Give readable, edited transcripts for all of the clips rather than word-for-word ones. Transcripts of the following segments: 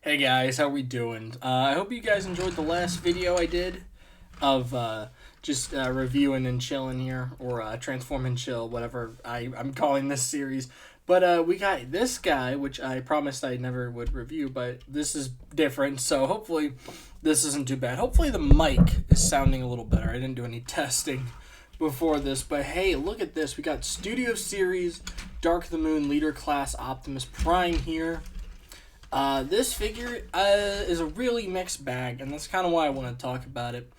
Hey guys, how we doing? I hope you guys enjoyed the last video I did of just reviewing and chilling here, or transform and chill, whatever I'm calling this series. But we got this guy, which I promised I never would review, but this is different, so hopefully this isn't too bad. Hopefully the mic is sounding a little better. I didn't do any testing before this, but hey, look at this. We got Studio Series Dark of the Moon Leader Class Optimus Prime here. This figure is a really mixed bag, and that's kind of why I want to talk about it.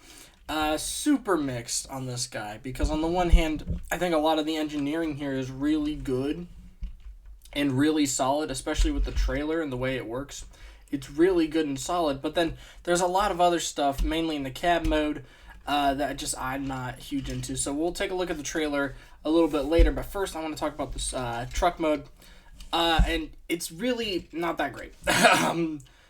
Super mixed on this guy, because on the one hand, I think a lot of the engineering here is really good and really solid, especially with the trailer and the way it works. It's really good and solid, but then there's a lot of other stuff, mainly in the cab mode, that I'm not huge into. So we'll take a look at the trailer a little bit later, but first I want to talk about this truck mode. And it's really not that great.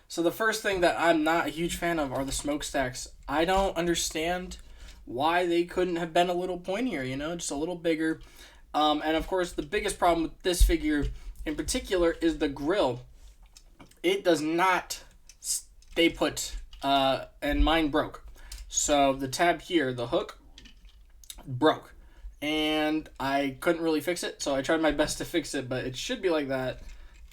So the first thing that I'm not a huge fan of are the smokestacks. I don't understand why they couldn't have been a little pointier, just a little bigger. And of course, the biggest problem with this figure in particular is the grill. It does not stay put, and mine broke. So the tab here, the hook, broke. And I couldn't really fix it, so I tried my best to fix it, but it should be like that,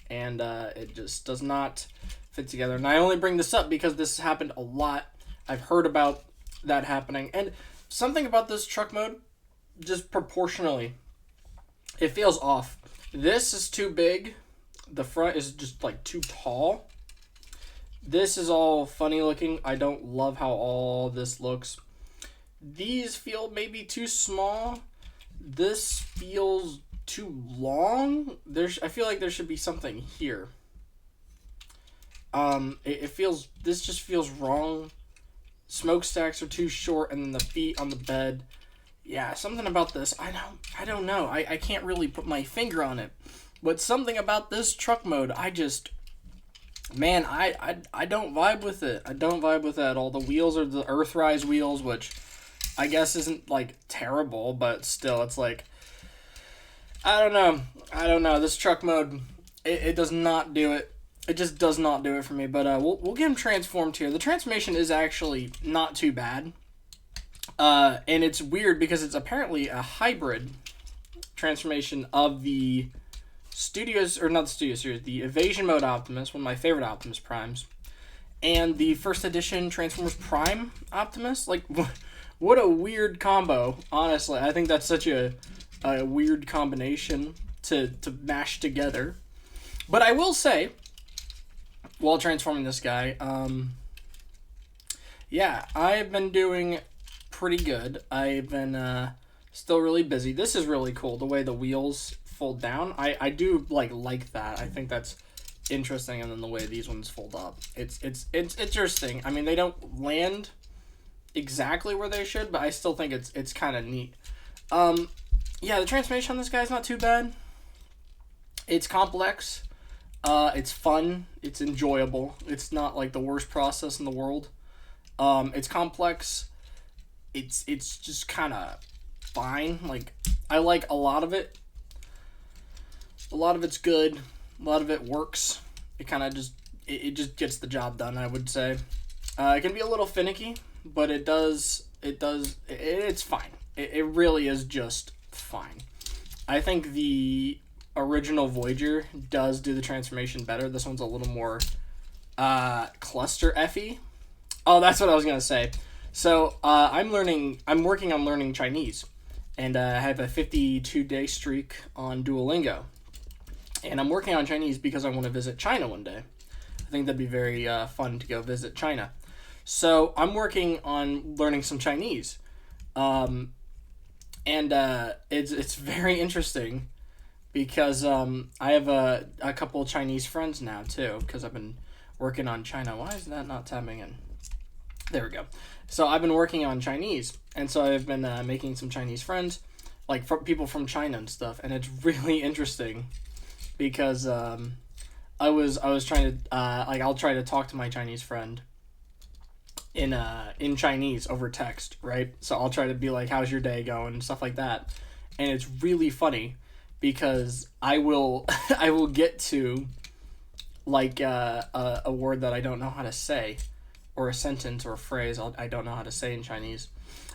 and it just does not fit together. And I only bring this up because this has happened a lot. I've heard about that happening, and something about this truck mode, just proportionally, it feels off. This is too big. The front is just like too tall. This is all funny looking. I don't love how all this looks. These feel maybe too small. This feels too long. I feel like there should be something here. This just feels wrong. Smokestacks are too short, and then the feet on the bed. Yeah, something about this. I don't know. I can't really put my finger on it. But something about this truck mode, I don't vibe with it. I don't vibe with it at all. The wheels are the Earthrise wheels, which I guess isn't like terrible, but still, it's like, I don't know. This truck mode, it does not do it. It just does not do it for me. But we'll get him transformed here. The transformation is actually not too bad, and it's weird because it's apparently a hybrid transformation of the the Evasion Mode Optimus, one of my favorite Optimus Primes, and the first edition Transformers Prime Optimus. Like, what a weird combo, honestly. I think that's such a weird combination to mash together. But I will say, while transforming this guy, I've been doing pretty good. I've been still really busy. This is really cool, the way the wheels fold down. I do like that. I think that's interesting, and then the way these ones fold up. It's interesting. I mean, they don't land exactly where they should, but I still think it's kind of neat. The transformation on this guy's not too bad. It's complex. It's fun. It's enjoyable. It's not like the worst process in the world. It's complex. It's just kind of fine. Like, I like a lot of it. A lot of it's good. A lot of it works. It kind of it just gets the job done, I would say. It can be a little finicky, but it's fine. It really is just fine. I think the original Voyager does do the transformation better. This one's a little more cluster effy. Oh, that's what I was gonna say. So I'm working on learning Chinese, and I have a 52-day streak on Duolingo, and I'm working on Chinese because I want to visit China one day. I think that'd be very fun to go visit China. So I'm working on learning some Chinese, and it's very interesting because I have a couple of Chinese friends now too, because I've been working on China. Why is that not tapping in? There we go. So I've been working on Chinese, and so I've been making some Chinese friends, like people from China and stuff, and it's really interesting because I was trying to I'll try to talk to my Chinese friend in Chinese over text, right? So I'll try to be like, how's your day going, and stuff like that. And it's really funny because I will I will get to like a word that I don't know how to say, or a sentence or a phrase I don't know how to say in Chinese.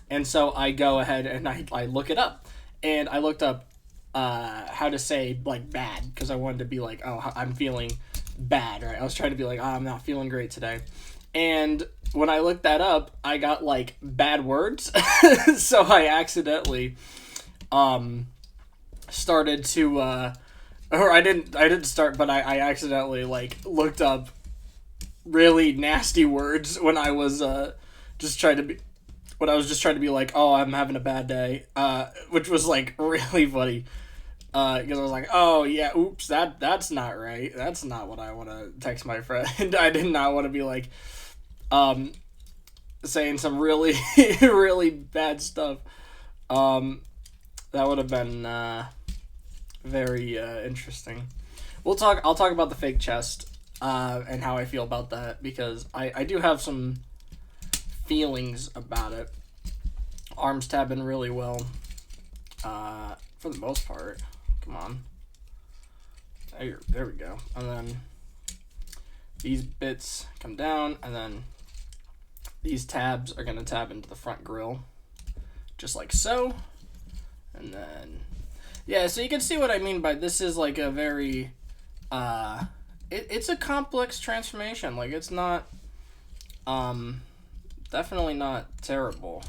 And so I go ahead and I look it up. And I looked up how to say, like, bad, because I wanted to be like, oh, I'm feeling bad, right? I was trying to be like, oh, I'm not feeling great today. And when I looked that up, I got, like, bad words. So I accidentally started to, or I didn't start, but I accidentally, like, looked up really nasty words when I was just trying to be when I was just trying to be like, oh, I'm having a bad day, which was, like, really funny, because I was like, oh yeah, oops, that's not right, that's not what I want to text my friend. I did not want to be like saying some really really bad stuff. That would have been very interesting. I'll talk about the fake chest and how I feel about that, because I do have some feelings about it. Arms tab in really well, for the most part. Come on. There we go. And then these bits come down, and then these tabs are going to tab into the front grill, just like so. And then, yeah, so you can see what I mean by this is like a very, it's a complex transformation. Like, it's not, definitely not terrible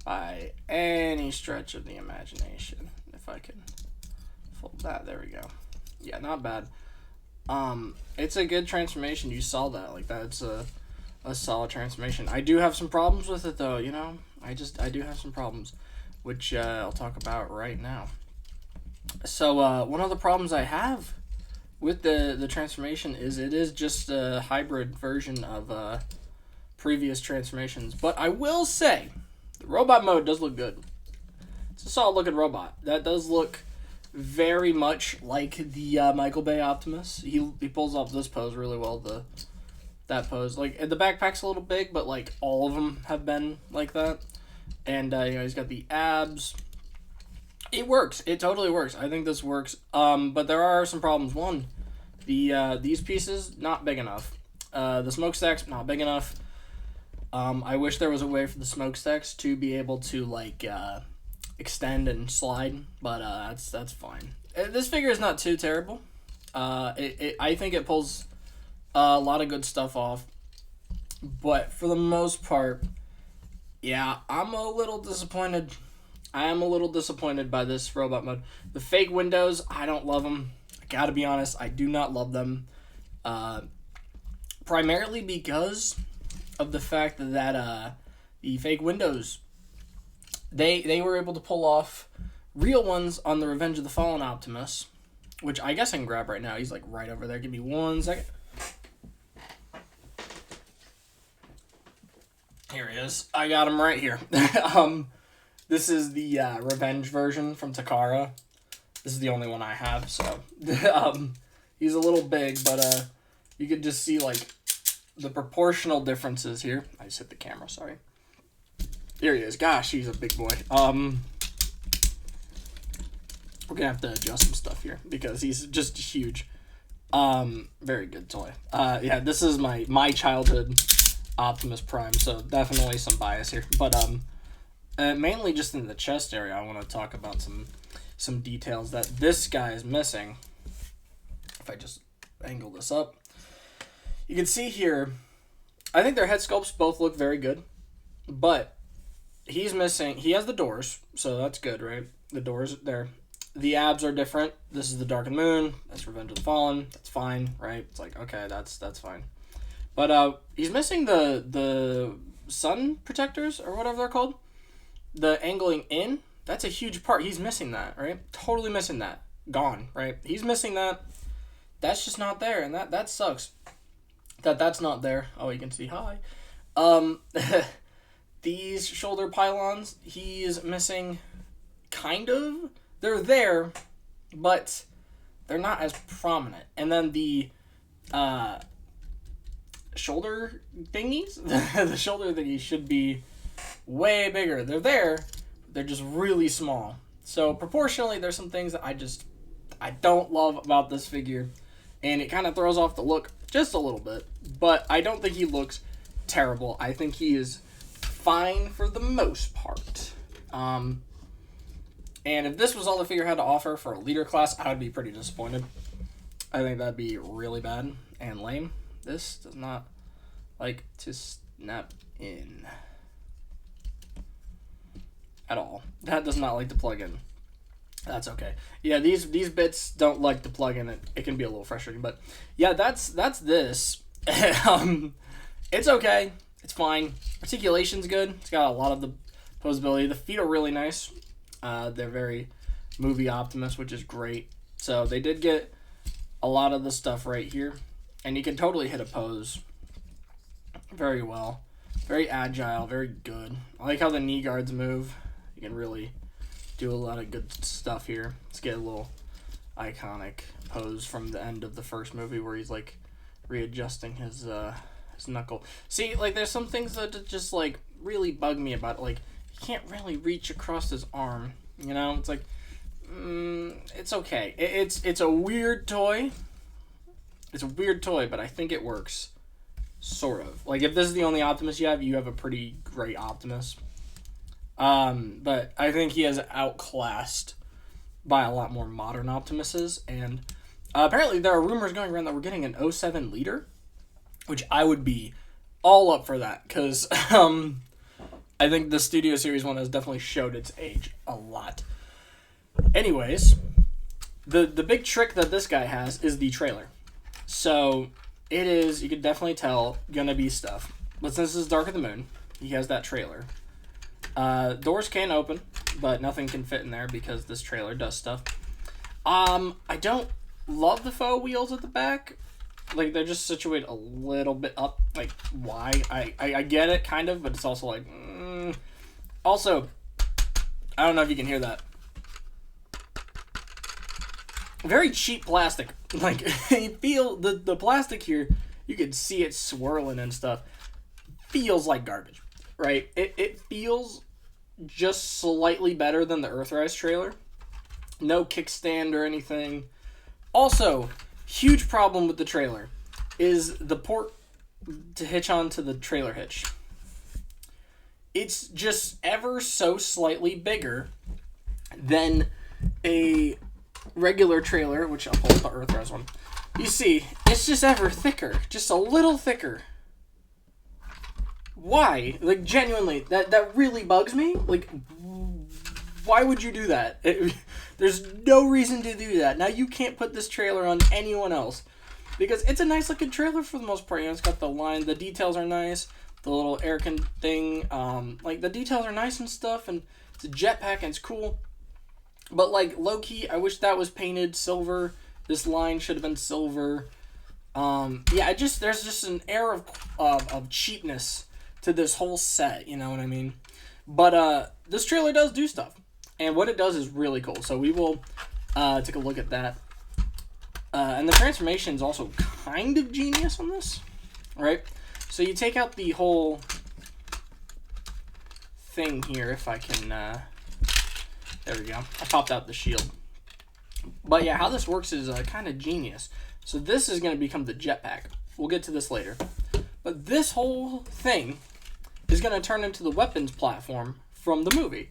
by any stretch of the imagination. If I can fold that, there we go. Yeah, not bad. It's a good transformation. You saw that, like, that's a solid transformation. I do have some problems with it, though, you know? I do have some problems, which I'll talk about right now. So one of the problems I have with the transformation is it is just a hybrid version of previous transformations. But I will say, the robot mode does look good. It's a solid looking robot. That does look very much like the Michael Bay Optimus. He pulls off this pose really well. That pose, like, the backpack's a little big, but like all of them have been like that. And you know, he's got the abs. It works. It totally works. I think this works. But there are some problems. One, these pieces not big enough. The smokestacks not big enough. I wish there was a way for the smokestacks to be able to, like, extend and slide, but that's fine. This figure is not too terrible. I think it pulls a lot of good stuff off, but for the most part, yeah, I'm a little disappointed. I am a little disappointed by this robot mode. The fake windows, I don't love them. I gotta be honest, I do not love them. Primarily because of the fact that the fake windows, they were able to pull off real ones on the Revenge of the Fallen Optimus, which I guess I can grab right now. He's, like, right over there. Give me 1 second. Here he is. I got him right here. This is the Revenge version from Takara. This is the only one I have, so he's a little big, but you could just see, like, the proportional differences here. I just hit the camera, sorry. There he is. Gosh, he's a big boy. We're gonna have to adjust some stuff here because he's just huge. Very good toy. Yeah, this is my childhood Optimus Prime, so definitely some bias here. But mainly just in the chest area, I want to talk about some details that this guy is missing. If I just angle this up, you can see here, I think their head sculpts both look very good, but he's missing, he has the doors, so that's good, right? The doors there. The abs are different. This is the Darkened Moon. That's Revenge of the Fallen. That's fine, right? It's like, okay, that's fine. But he's missing the sun protectors, or whatever they're called. The angling in, that's a huge part. He's missing that, right? Totally missing that. Gone, right? He's missing that. That's just not there, and that sucks. That's not there. Oh, you can see, hi. These shoulder pylons, he's missing, kind of. They're there, but they're not as prominent. And then the shoulder thingies, the shoulder thingies should be way bigger. They're there, they're just really small. So proportionally, there's some things that I don't love about this figure. and it kind of throws off the look just a little bit. But I don't think he looks terrible. I think he is fine for the most part. And if this was all the figure had to offer for a leader class, I would be pretty disappointed. I think that'd be really bad and lame. This does not like to snap in at all. That does not like to plug in. That's okay. Yeah, these bits don't like to plug in. It can be a little frustrating, but yeah, that's this. It's okay. It's fine. Articulation's good. It's got a lot of the posability. The feet are really nice. They're very movie Optimus, which is great. So they did get a lot of the stuff right here, and you can totally hit a pose very well. Very agile, very good. I like how the knee guards move. You can really do a lot of good stuff here. Let's get a little iconic pose from the end of the first movie where he's like readjusting his knuckle. See, like there's some things that just like really bug me about it. Like he can't really reach across his arm. You know, it's like it's okay. It's a weird toy. It's a weird toy, but I think it works. Sort of. Like if this is the only Optimus you have a pretty great Optimus. But I think he is outclassed by a lot more modern Optimuses, and apparently there are rumors going around that we're getting an 07 leader, which I would be all up for that, because I think the Studio Series one has definitely showed its age a lot. Anyways, the big trick that this guy has is the trailer. So it is, you can definitely tell, gonna be stuff. But since this is Dark of the Moon, he has that trailer. Doors can open, but nothing can fit in there because this trailer does stuff. I don't love the faux wheels at the back. Like, they're just situated a little bit up. Like, why? I get it, kind of, but it's also like... Also, I don't know if you can hear that. Very cheap plastic. Like, you feel... The plastic here, you can see it swirling and stuff. Feels like garbage, right? It feels just slightly better than the Earthrise trailer. No kickstand or anything. Also, huge problem with the trailer is the port to hitch onto the trailer hitch. It's just ever so slightly bigger than a regular trailer, which I'll pull up the Earthrise one. You see, it's just ever thicker, just a little thicker. Why? Like, genuinely, that really bugs me. Like, why would you do that? There's no reason to do that. Now you can't put this trailer on anyone else, because it's a nice looking trailer for the most part. You know, it's got the line, the details are nice, the little air thing, like the details are nice and stuff, and it's a jetpack and it's cool. But like low key, I wish that was painted silver. This line should have been silver. Yeah, there's just an air of cheapness to this whole set. You know what I mean? But this trailer does do stuff. And what it does is really cool. So we will take a look at that. And the transformation is also kind of genius on this, right? So you take out the whole thing here, if I can... there we go. I popped out the shield. But yeah, how this works is kind of genius. So this is going to become the jetpack. We'll get to this later. But this whole thing is going to turn into the weapons platform from the movie,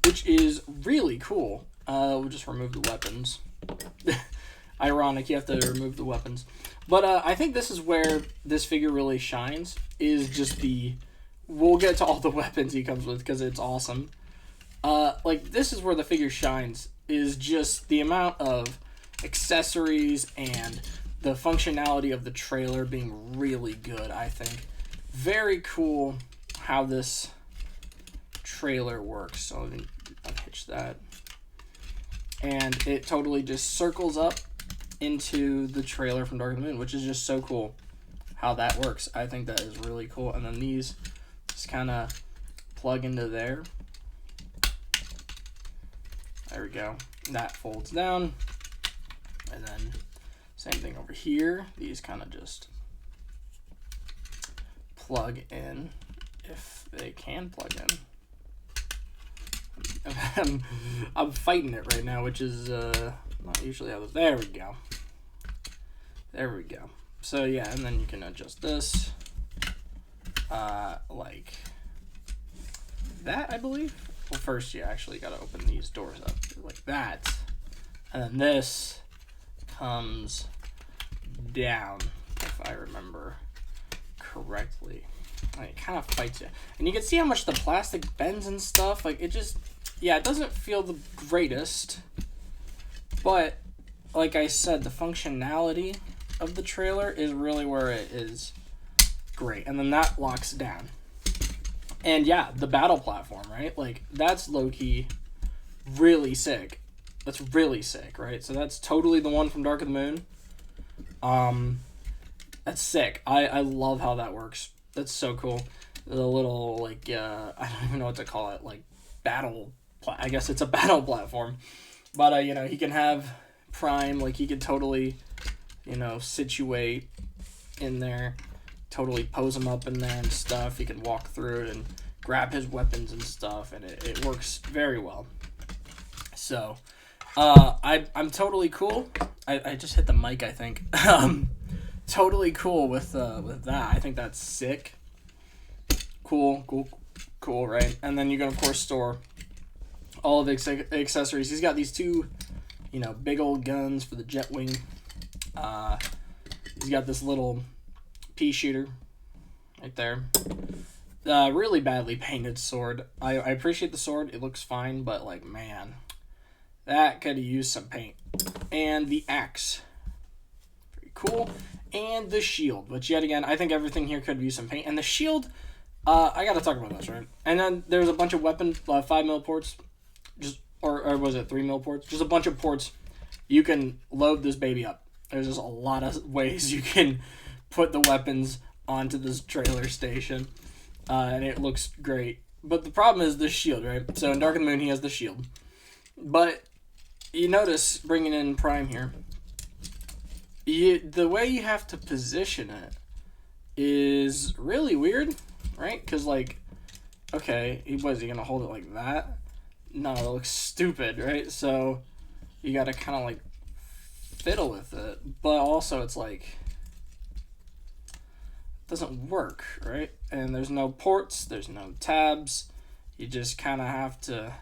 which is really cool. We'll just remove the weapons. Ironic, you have to remove the weapons. But I think this is where this figure really shines, is just the... We'll get to all the weapons he comes with, because it's awesome. Like, this is where the figure shines, is just the amount of accessories and the functionality of the trailer being really good, I think. Very cool how this trailer works. So let me unhitch that. And it totally just circles up into the trailer from Dark of the Moon, which is just so cool how that works. I think that is really cool. And then these just kind of plug into there. There we go. That folds down. And then same thing over here. These kind of just plug in, if they can plug in. I'm fighting it right now, which is not usually how. There we go. There we go. So yeah, and then you can adjust this like that, I believe. Well, first you actually got to open these doors up like that, and then this comes down, if I remember correctly. Like, it kind of fights it, and you can see how much the plastic bends and stuff. Like, it just, yeah, it doesn't feel the greatest, but like I said, the functionality of the trailer is really where it is great. And then that locks down. And yeah, the battle platform, right? Like, that's low-key really sick. That's really sick, right? So that's totally the one from Dark of the Moon. That's sick. I love how that works. That's so cool. The little, like, I don't even know what to call it, like, I guess it's a battle platform. But, you know, he can have Prime, like, he could totally, you know, situate in there, totally pose him up in there and stuff. He can walk through it and grab his weapons and stuff, and it works very well. So, I'm totally cool. I just hit the mic, I think. Totally cool with that. I think that's sick. Cool, right? And then you can, of course, store all of the accessories. He's got these two, you know, big old guns for the jet wing. He's got this little pea shooter right there. Really badly painted sword. I appreciate the sword. It looks fine, but, like, man, that could have used some paint. And the axe. Pretty cool. And the shield, which, yet again, I think everything here could use some paint. And the shield, I gotta talk about this, right? And then there's a bunch of weapon 5mm ports, or was it 3mm ports? Just a bunch of ports. You can load this baby up. There's just a lot of ways you can put the weapons onto this trailer station, and it looks great. But the problem is this shield, right? So in Dark of the Moon, he has the shield. But you notice, bringing in Prime here, the way you have to position it is really weird, right? Because, like, okay, was he going to hold it like that? No, it looks stupid, right? So you got to kind of, like, fiddle with it. But also it's like, it doesn't work, right? And there's no ports, there's no tabs. You just kind of have to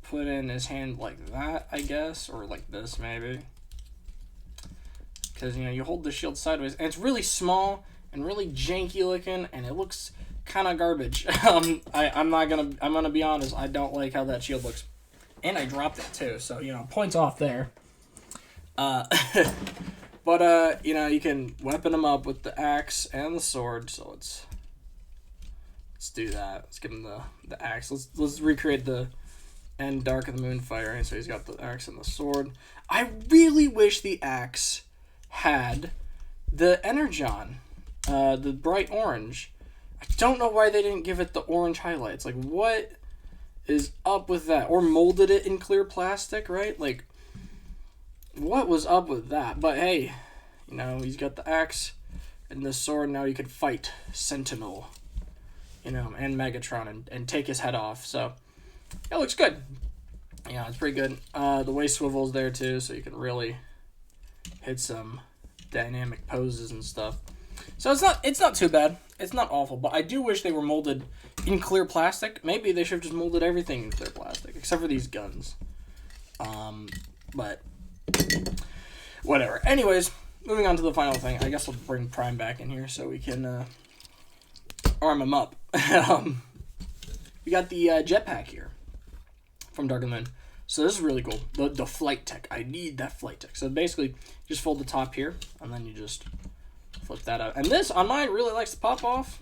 put in his hand like that, I guess, or like this maybe. Because, you know, you hold the shield sideways, and it's really small and really janky looking, and it looks kind of garbage. I'm gonna be honest, I don't like how that shield looks. And I dropped it too, so, you know, points off there. But, you know, you can weapon him up with the axe and the sword, so let's do that. Let's give him the axe. Let's recreate the end Dark of the Moon firing. So he's got the axe and the sword. I really wish the axe had the energon, the bright orange. I don't know why they didn't give it the orange highlights. Like, what is up with that? Or molded it in clear plastic, right? Like, what was up with that? But hey, you know, he's got the axe and the sword. Now you can fight Sentinel, you know, and Megatron and take his head off. So it looks good. Yeah, it's pretty good. The waist swivel's there too, so you can really hit some dynamic poses and stuff. So it's not too bad. It's not awful, but I do wish they were molded in clear plastic. Maybe they should have just molded everything in clear plastic, except for these guns. But whatever. Anyways, moving on to the final thing. I guess we'll bring Prime back in here so we can arm him up. We got the jetpack here from Dark of the Moon. So this is really cool. The flight tech. I need that flight tech. So basically, you just fold the top here, and then you just flip that out. And this, on mine, really likes to pop off.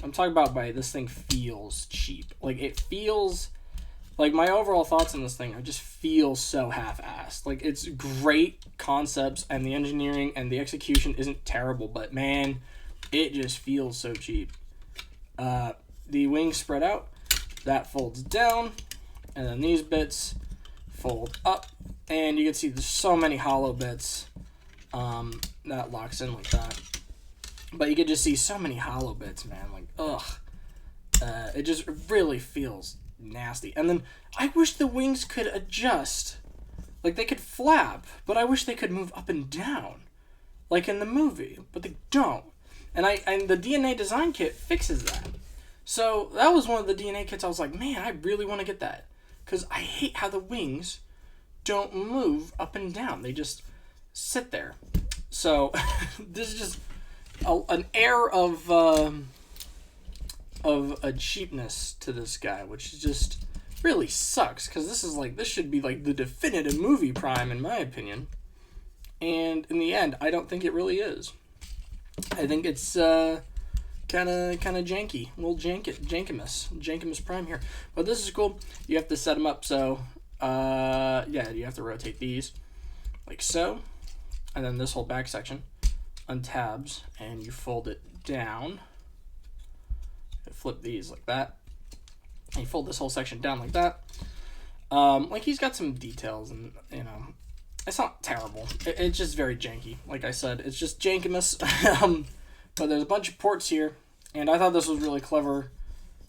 I'm talking about this thing feels cheap. Like, it feels... Like, my overall thoughts on this thing, I just feel so half-assed. Like, it's great concepts, and the engineering and the execution isn't terrible, but, man, it just feels so cheap. The wings spread out. That folds down. And then these bits fold up. And you can see there's so many hollow bits. That locks in like that. But you can just see so many hollow bits, man. Like, ugh. It just really feels nasty. And then I wish the wings could adjust Like, they could flap, but I wish they could move up and down, like in the movie, but they don't. And the DNA design kit fixes that. So that was one of the DNA kits I was like, man, I really want to get that. Because I hate how the wings don't move up and down. They just sit there. So this is just an air of a cheapness to this guy, which just really sucks. Because this should be like the definitive movie Prime, in my opinion. And in the end, I don't think it really is. I think it's kind of janky, a little jankimus Prime here. But this is cool. You have to set them up so, yeah, you have to rotate these like so, and then this whole back section untabs, and you fold it down. You flip these like that, and you fold this whole section down like that. Like, he's got some details, and it's not terrible. It's just very janky. Like I said, it's just jankimus. But there's a bunch of ports here, and I thought this was really clever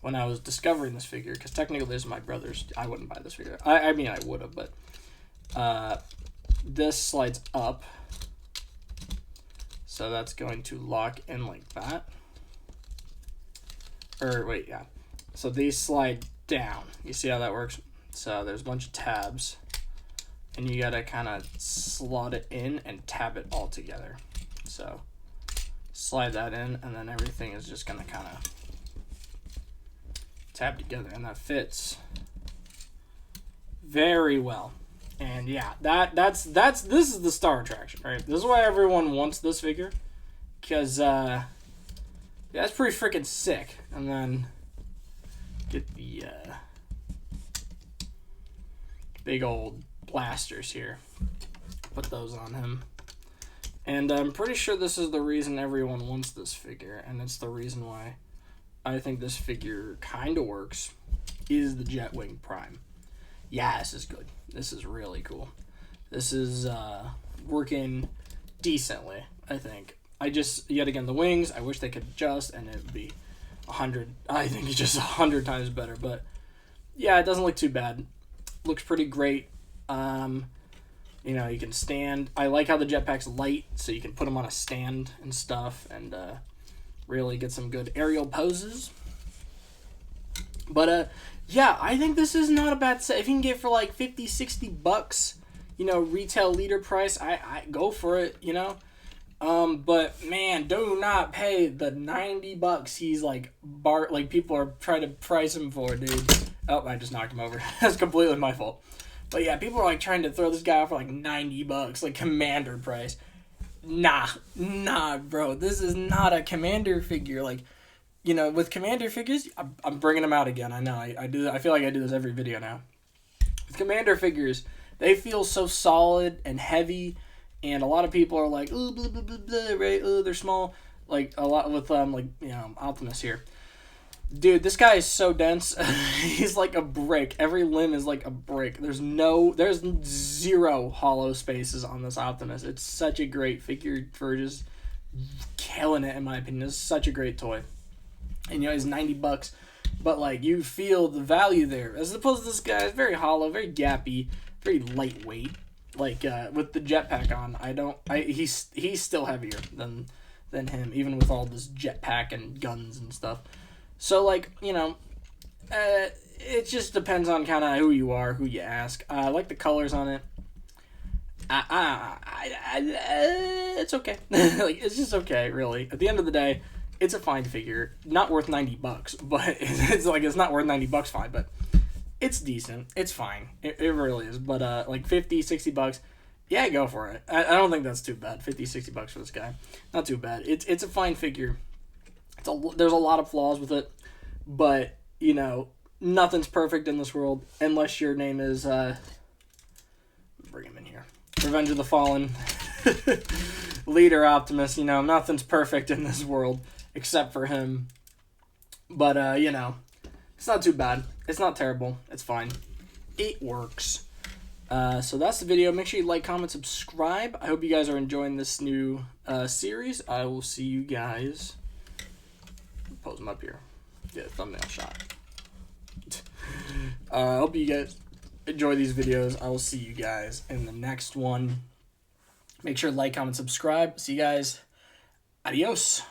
when I was discovering this figure, because technically this is my brother's. I wouldn't buy this figure. I mean, I would have, but this slides up, so that's going to lock in like that. Or wait, yeah. So these slide down. You see how that works? So there's a bunch of tabs, and you gotta kind of slot it in and tab it all together. So slide that in, and then everything is just gonna kind of tab together, and that fits very well. And yeah, this is the star attraction, right? This is why everyone wants this figure, because yeah, it's pretty freaking sick. And then get the big old blasters here, put those on him. And I'm pretty sure this is the reason everyone wants this figure, and it's the reason why I think this figure kind of works, is the Jetwing Prime. Yeah, this is good. This is really cool. This is working decently, I think. Yet again, the wings, I wish they could adjust, and it would be 100. I think it's just 100 times better, but yeah, it doesn't look too bad. Looks pretty great. You can stand. I like how the jetpack's light, so you can put them on a stand and stuff, and really get some good aerial poses. But yeah, I think this is not a bad set. If you can get it for like $50-$60, retail leader price, I go for it. But man, do not pay the $90 he's like people are trying to price him for, dude. Oh, I just knocked him over. That's completely my fault. But yeah, people are like trying to throw this guy off for like $90, like Commander price. Nah, bro. This is not a Commander figure. Like, with Commander figures, I'm bringing them out again. I know. I do. I feel like I do this every video now. With Commander figures, they feel so solid and heavy, and a lot of people are like, ooh, blah, blah, blah, blah, right? Ooh, they're small. Like, a lot with, Optimus here. Dude, this guy is so dense. He's like a brick. Every limb is like a brick. There's zero hollow spaces on this Optimus. It's such a great figure for just killing it, in my opinion. It's such a great toy. And he's $90, but like, you feel the value there. As opposed to this guy, it's very hollow, very gappy, very lightweight. Like, with the jetpack on, he's still heavier than him, even with all this jetpack and guns and stuff. So, like, it just depends on kind of who you are, who you ask. I like the colors on it. It's okay. Like, it's just okay, really. At the end of the day, it's a fine figure. Not worth $90, but it's not worth $90 fine, but it's decent. It's fine. It really is. But, like, $50-$60, yeah, go for it. I don't think that's too bad. $50-$60 for this guy. Not too bad. It's a fine figure. There's a lot of flaws with it, but, nothing's perfect in this world, unless your name is, bring him in here, Revenge of the Fallen, Leader Optimus. Nothing's perfect in this world, except for him, but, it's not too bad. It's not terrible. It's fine. It works. So that's the video. Make sure you like, comment, subscribe. I hope you guys are enjoying this new series. I will see you guys. Pose them up here. Yeah, thumbnail shot. I hope you guys enjoy these videos. I will see you guys in the next one. Make sure to like, comment, subscribe. See you guys. Adios.